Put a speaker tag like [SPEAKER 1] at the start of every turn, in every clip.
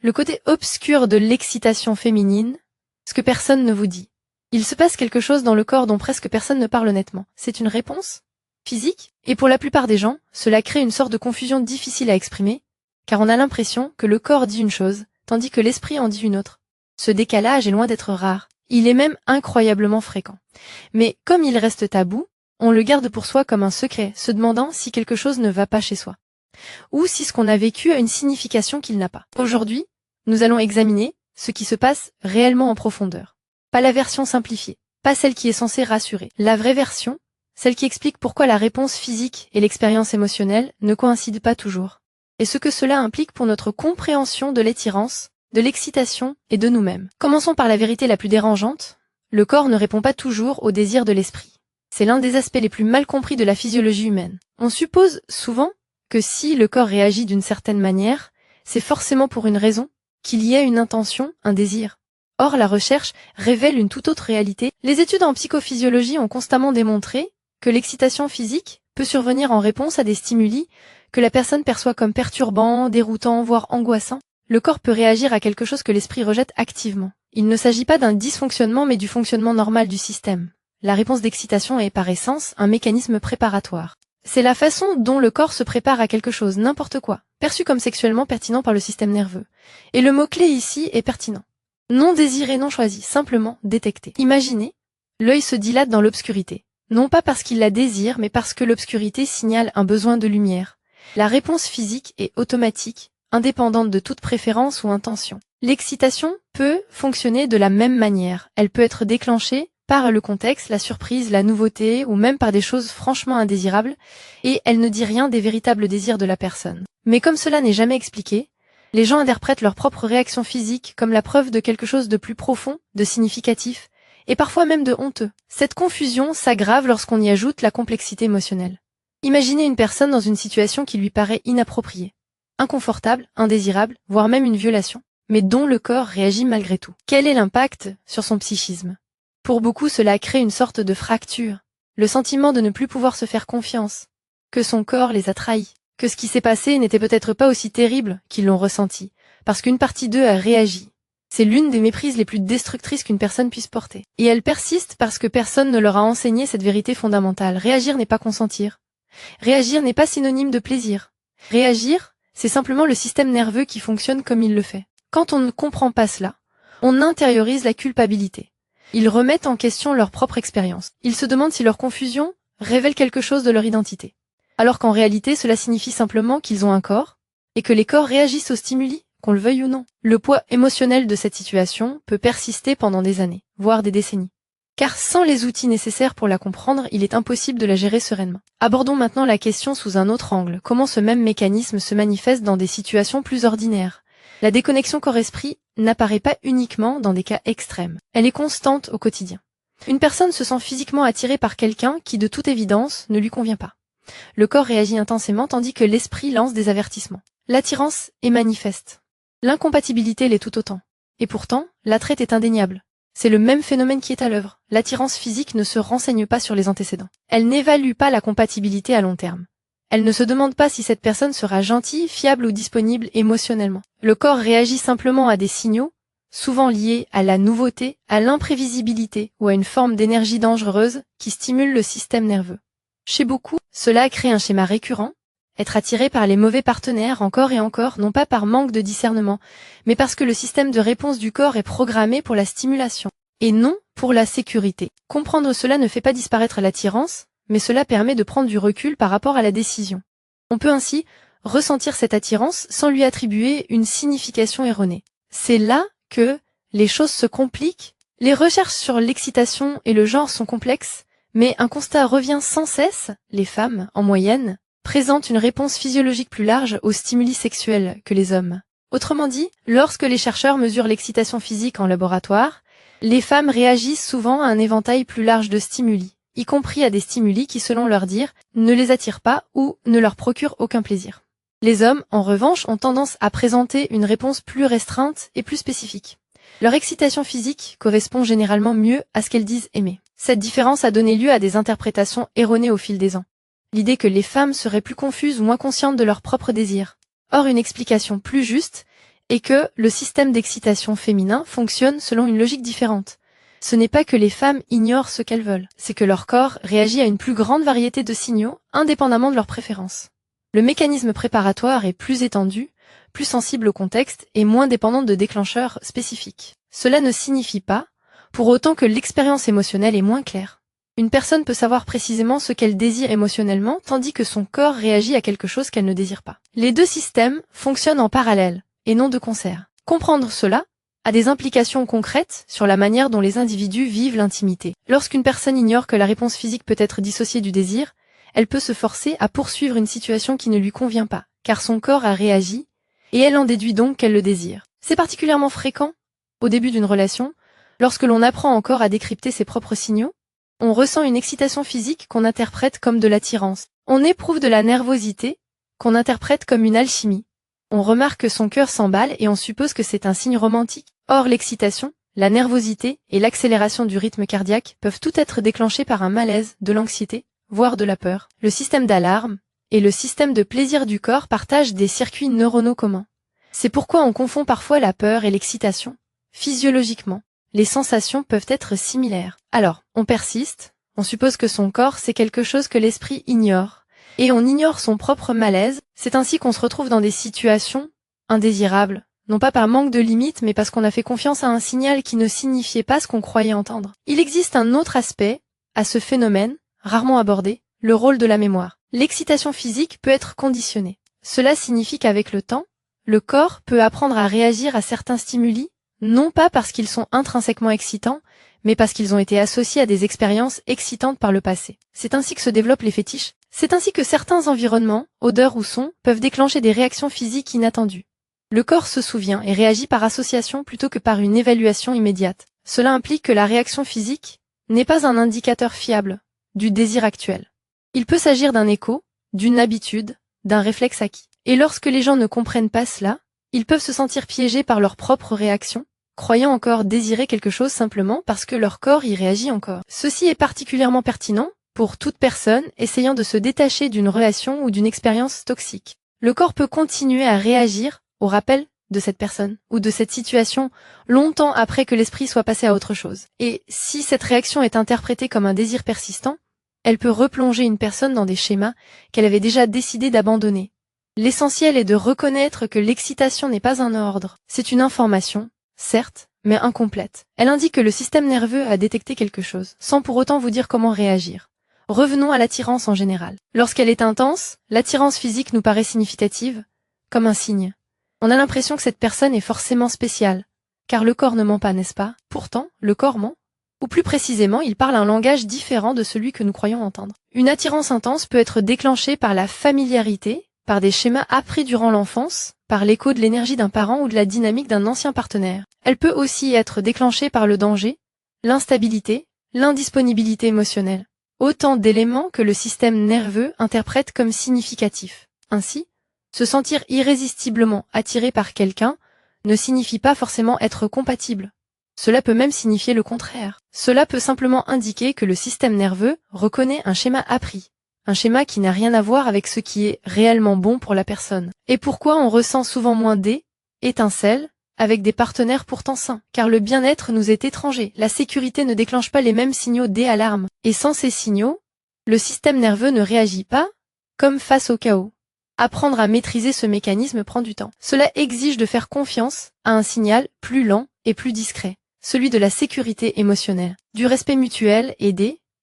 [SPEAKER 1] Le côté obscur de l'excitation féminine, ce que personne ne vous dit. Il se passe quelque chose dans le corps dont presque personne ne parle honnêtement. C'est une réponse physique, et pour la plupart des gens, cela crée une sorte de confusion difficile à exprimer, car on a l'impression que le corps dit une chose, tandis que l'esprit en dit une autre. Ce décalage est loin d'être rare, il est même incroyablement fréquent. Mais comme il reste tabou, on le garde pour soi comme un secret, se demandant si quelque chose ne va pas chez soi, ou si ce qu'on a vécu a une signification qu'il n'a pas. Aujourd'hui, nous allons examiner ce qui se passe réellement en profondeur. Pas la version simplifiée, pas celle qui est censée rassurer. La vraie version, celle qui explique pourquoi la réponse physique et l'expérience émotionnelle ne coïncident pas toujours, et ce que cela implique pour notre compréhension de l'attirance, de l'excitation et de nous-mêmes. Commençons par la vérité la plus dérangeante. Le corps ne répond pas toujours au désir de l'esprit. C'est l'un des aspects les plus mal compris de la physiologie humaine. On suppose souvent que si le corps réagit d'une certaine manière, c'est forcément pour une raison, qu'il y a une intention, un désir. Or, la recherche révèle une toute autre réalité. Les études en psychophysiologie ont constamment démontré que l'excitation physique peut survenir en réponse à des stimuli que la personne perçoit comme perturbants, déroutants, voire angoissants. Le corps peut réagir à quelque chose que l'esprit rejette activement. Il ne s'agit pas d'un dysfonctionnement mais du fonctionnement normal du système. La réponse d'excitation est par essence un mécanisme préparatoire. C'est la façon dont le corps se prépare à quelque chose, n'importe quoi, perçu comme sexuellement pertinent par le système nerveux. Et le mot-clé ici est pertinent. Non désiré, non choisi, simplement détecté. Imaginez, l'œil se dilate dans l'obscurité. Non pas parce qu'il la désire, mais parce que l'obscurité signale un besoin de lumière. La réponse physique est automatique, indépendante de toute préférence ou intention. L'excitation peut fonctionner de la même manière. Elle peut être déclenchée par le contexte, la surprise, la nouveauté, ou même par des choses franchement indésirables, et elle ne dit rien des véritables désirs de la personne. Mais comme cela n'est jamais expliqué, les gens interprètent leur propre réaction physique comme la preuve de quelque chose de plus profond, de significatif, et parfois même de honteux. Cette confusion s'aggrave lorsqu'on y ajoute la complexité émotionnelle. Imaginez une personne dans une situation qui lui paraît inappropriée, inconfortable, indésirable, voire même une violation, mais dont le corps réagit malgré tout. Quel est l'impact sur son psychisme? Pour beaucoup, cela crée une sorte de fracture, le sentiment de ne plus pouvoir se faire confiance, que son corps les a trahis, que ce qui s'est passé n'était peut-être pas aussi terrible qu'ils l'ont ressenti, parce qu'une partie d'eux a réagi. C'est l'une des méprises les plus destructrices qu'une personne puisse porter. Et elle persiste parce que personne ne leur a enseigné cette vérité fondamentale. Réagir n'est pas consentir. Réagir n'est pas synonyme de plaisir. Réagir, c'est simplement le système nerveux qui fonctionne comme il le fait. Quand on ne comprend pas cela, on intériorise la culpabilité. Ils remettent en question leur propre expérience. Ils se demandent si leur confusion révèle quelque chose de leur identité. Alors qu'en réalité, cela signifie simplement qu'ils ont un corps, et que les corps réagissent aux stimuli, qu'on le veuille ou non. Le poids émotionnel de cette situation peut persister pendant des années, voire des décennies. Car sans les outils nécessaires pour la comprendre, il est impossible de la gérer sereinement. Abordons maintenant la question sous un autre angle. Comment ce même mécanisme se manifeste dans des situations plus ordinaires? La déconnexion corps-esprit n'apparaît pas uniquement dans des cas extrêmes. Elle est constante au quotidien. Une personne se sent physiquement attirée par quelqu'un qui, de toute évidence, ne lui convient pas. Le corps réagit intensément tandis que l'esprit lance des avertissements. L'attirance est manifeste. L'incompatibilité l'est tout autant. Et pourtant, l'attrait est indéniable. C'est le même phénomène qui est à l'œuvre. L'attirance physique ne se renseigne pas sur les antécédents. Elle n'évalue pas la compatibilité à long terme. Elle ne se demande pas si cette personne sera gentille, fiable ou disponible émotionnellement. Le corps réagit simplement à des signaux, souvent liés à la nouveauté, à l'imprévisibilité ou à une forme d'énergie dangereuse qui stimule le système nerveux. Chez beaucoup, cela crée un schéma récurrent, être attiré par les mauvais partenaires encore et encore, non pas par manque de discernement, mais parce que le système de réponse du corps est programmé pour la stimulation, et non pour la sécurité. Comprendre cela ne fait pas disparaître l'attirance, mais cela permet de prendre du recul par rapport à la décision. On peut ainsi ressentir cette attirance sans lui attribuer une signification erronée. C'est là que les choses se compliquent. Les recherches sur l'excitation et le genre sont complexes, mais un constat revient sans cesse, les femmes, en moyenne, présentent une réponse physiologique plus large aux stimuli sexuels que les hommes. Autrement dit, lorsque les chercheurs mesurent l'excitation physique en laboratoire, les femmes réagissent souvent à un éventail plus large de stimuli, y compris à des stimuli qui, selon leur dire, ne les attirent pas ou ne leur procurent aucun plaisir. Les hommes, en revanche, ont tendance à présenter une réponse plus restreinte et plus spécifique. Leur excitation physique correspond généralement mieux à ce qu'elles disent aimer. Cette différence a donné lieu à des interprétations erronées au fil des ans. L'idée que les femmes seraient plus confuses ou moins conscientes de leurs propres désirs. Or, une explication plus juste et que le système d'excitation féminin fonctionne selon une logique différente. Ce n'est pas que les femmes ignorent ce qu'elles veulent, c'est que leur corps réagit à une plus grande variété de signaux, indépendamment de leurs préférences. Le mécanisme préparatoire est plus étendu, plus sensible au contexte et moins dépendant de déclencheurs spécifiques. Cela ne signifie pas, pour autant, que l'expérience émotionnelle est moins claire. Une personne peut savoir précisément ce qu'elle désire émotionnellement, tandis que son corps réagit à quelque chose qu'elle ne désire pas. Les deux systèmes fonctionnent en parallèle, et non de concert. Comprendre cela a des implications concrètes sur la manière dont les individus vivent l'intimité. Lorsqu'une personne ignore que la réponse physique peut être dissociée du désir, elle peut se forcer à poursuivre une situation qui ne lui convient pas, car son corps a réagi, et elle en déduit donc qu'elle le désire. C'est particulièrement fréquent, au début d'une relation, lorsque l'on apprend encore à décrypter ses propres signaux. On ressent une excitation physique qu'on interprète comme de l'attirance. On éprouve de la nervosité qu'on interprète comme une alchimie. On remarque que son cœur s'emballe et on suppose que c'est un signe romantique. Or, l'excitation, la nervosité et l'accélération du rythme cardiaque peuvent tout être déclenchés par un malaise, de l'anxiété, voire de la peur. Le système d'alarme et le système de plaisir du corps partagent des circuits neuronaux communs. C'est pourquoi on confond parfois la peur et l'excitation. Physiologiquement, les sensations peuvent être similaires. Alors, on persiste, on suppose que son corps c'est quelque chose que l'esprit ignore, et on ignore son propre malaise. C'est ainsi qu'on se retrouve dans des situations indésirables, non pas par manque de limites, mais parce qu'on a fait confiance à un signal qui ne signifiait pas ce qu'on croyait entendre. Il existe un autre aspect à ce phénomène, rarement abordé, le rôle de la mémoire. L'excitation physique peut être conditionnée. Cela signifie qu'avec le temps, le corps peut apprendre à réagir à certains stimuli, non pas parce qu'ils sont intrinsèquement excitants, mais parce qu'ils ont été associés à des expériences excitantes par le passé. C'est ainsi que se développent les fétiches. C'est ainsi que certains environnements, odeurs ou sons, peuvent déclencher des réactions physiques inattendues. Le corps se souvient et réagit par association plutôt que par une évaluation immédiate. Cela implique que la réaction physique n'est pas un indicateur fiable du désir actuel. Il peut s'agir d'un écho, d'une habitude, d'un réflexe acquis. Et lorsque les gens ne comprennent pas cela, ils peuvent se sentir piégés par leurs propres réactions, croyant encore désirer quelque chose simplement parce que leur corps y réagit encore. Ceci est particulièrement pertinent pour toute personne essayant de se détacher d'une relation ou d'une expérience toxique. Le corps peut continuer à réagir au rappel de cette personne ou de cette situation longtemps après que l'esprit soit passé à autre chose. Et si cette réaction est interprétée comme un désir persistant, elle peut replonger une personne dans des schémas qu'elle avait déjà décidé d'abandonner. L'essentiel est de reconnaître que l'excitation n'est pas un ordre. C'est une information, certes, mais incomplète. Elle indique que le système nerveux a détecté quelque chose, sans pour autant vous dire comment réagir. Revenons à l'attirance en général. Lorsqu'elle est intense, l'attirance physique nous paraît significative, comme un signe. On a l'impression que cette personne est forcément spéciale, car le corps ne ment pas, n'est-ce pas? Pourtant, le corps ment. Ou plus précisément, il parle un langage différent de celui que nous croyons entendre. Une attirance intense peut être déclenchée par la familiarité, par des schémas appris durant l'enfance, par l'écho de l'énergie d'un parent ou de la dynamique d'un ancien partenaire. Elle peut aussi être déclenchée par le danger, l'instabilité, l'indisponibilité émotionnelle. Autant d'éléments que le système nerveux interprète comme significatifs. Ainsi, se sentir irrésistiblement attiré par quelqu'un ne signifie pas forcément être compatible. Cela peut même signifier le contraire. Cela peut simplement indiquer que le système nerveux reconnaît un schéma appris. Un schéma qui n'a rien à voir avec ce qui est réellement bon pour la personne. Et pourquoi on ressent souvent moins d'étincelles avec des partenaires pourtant sains? Car le bien-être nous est étranger. La sécurité ne déclenche pas les mêmes signaux d'alarme. Et sans ces signaux, le système nerveux ne réagit pas comme face au chaos. Apprendre à maîtriser ce mécanisme prend du temps. Cela exige de faire confiance à un signal plus lent et plus discret, celui de la sécurité émotionnelle, du respect mutuel et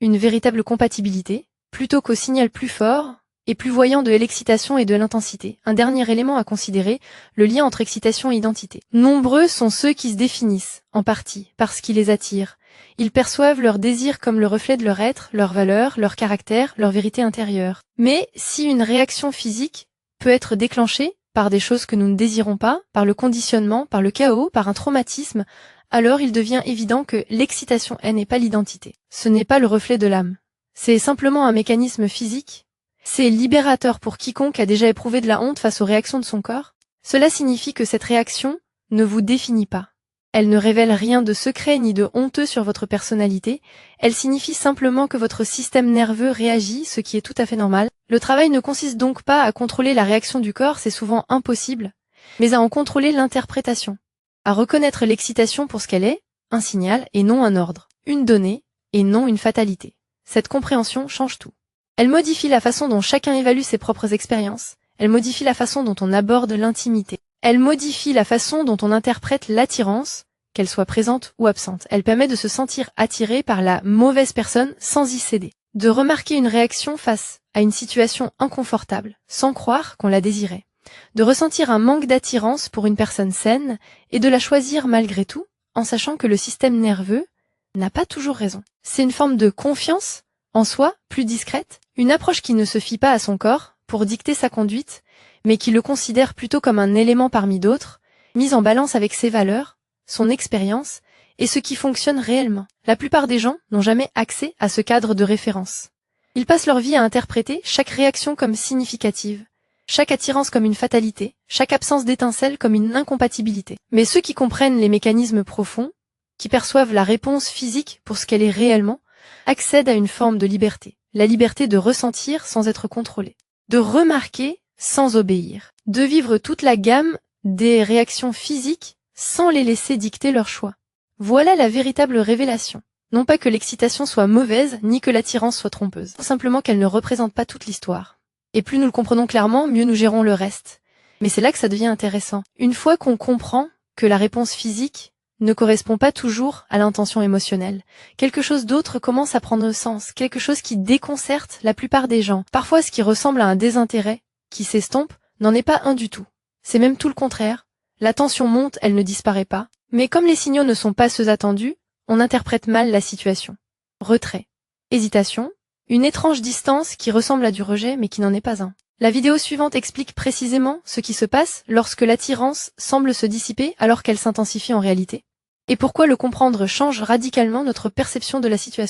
[SPEAKER 1] une véritable compatibilité, plutôt qu'au signal plus fort et plus voyant de l'excitation et de l'intensité. Un dernier élément à considérer, le lien entre excitation et identité. Nombreux sont ceux qui se définissent, en partie, par ce qui les attire. Ils perçoivent leur désir comme le reflet de leur être, leur valeur, leur caractère, leur vérité intérieure. Mais si une réaction physique peut être déclenchée par des choses que nous ne désirons pas, par le conditionnement, par le chaos, par un traumatisme, alors il devient évident que l'excitation n'est pas l'identité. Ce n'est pas le reflet de l'âme. C'est simplement un mécanisme physique. C'est libérateur pour quiconque a déjà éprouvé de la honte face aux réactions de son corps. Cela signifie que cette réaction ne vous définit pas. Elle ne révèle rien de secret ni de honteux sur votre personnalité. Elle signifie simplement que votre système nerveux réagit, ce qui est tout à fait normal. Le travail ne consiste donc pas à contrôler la réaction du corps, c'est souvent impossible. mais à en contrôler l'interprétation, à reconnaître l'excitation pour ce qu'elle est, un signal et non un ordre, une donnée et non une fatalité. Cette compréhension change tout. Elle modifie la façon dont chacun évalue ses propres expériences, elle modifie la façon dont on aborde l'intimité, elle modifie la façon dont on interprète l'attirance, qu'elle soit présente ou absente. Elle permet de se sentir attiré par la mauvaise personne sans y céder, de remarquer une réaction face à une situation inconfortable, sans croire qu'on la désirait, de ressentir un manque d'attirance pour une personne saine et de la choisir malgré tout, en sachant que le système nerveux n'a pas toujours raison. C'est une forme de confiance en soi, plus discrète, une approche qui ne se fie pas à son corps pour dicter sa conduite, mais qui le considère plutôt comme un élément parmi d'autres, mis en balance avec ses valeurs, son expérience et ce qui fonctionne réellement. La plupart des gens n'ont jamais accès à ce cadre de référence. Ils passent leur vie à interpréter chaque réaction comme significative, chaque attirance comme une fatalité, chaque absence d'étincelle comme une incompatibilité. Mais ceux qui comprennent les mécanismes profonds, qui perçoivent la réponse physique pour ce qu'elle est réellement, accèdent à une forme de liberté. La liberté de ressentir sans être contrôlé, de remarquer sans obéir, de vivre toute la gamme des réactions physiques sans les laisser dicter leur choix. Voilà la véritable révélation. Non pas que l'excitation soit mauvaise, ni que l'attirance soit trompeuse. Simplement qu'elle ne représente pas toute l'histoire. Et plus nous le comprenons clairement, mieux nous gérons le reste. Mais c'est là que ça devient intéressant. Une fois qu'on comprend que la réponse physique ne correspond pas toujours à l'intention émotionnelle, quelque chose d'autre commence à prendre sens, quelque chose qui déconcerte la plupart des gens. Parfois ce qui ressemble à un désintérêt, qui s'estompe, n'en est pas un du tout. C'est même tout le contraire. La tension monte, elle ne disparaît pas. Mais comme les signaux ne sont pas ceux attendus, on interprète mal la situation. Retrait, hésitation, une étrange distance qui ressemble à du rejet mais qui n'en est pas un. La vidéo suivante explique précisément ce qui se passe lorsque l'attirance semble se dissiper alors qu'elle s'intensifie en réalité, et pourquoi le comprendre change radicalement notre perception de la situation.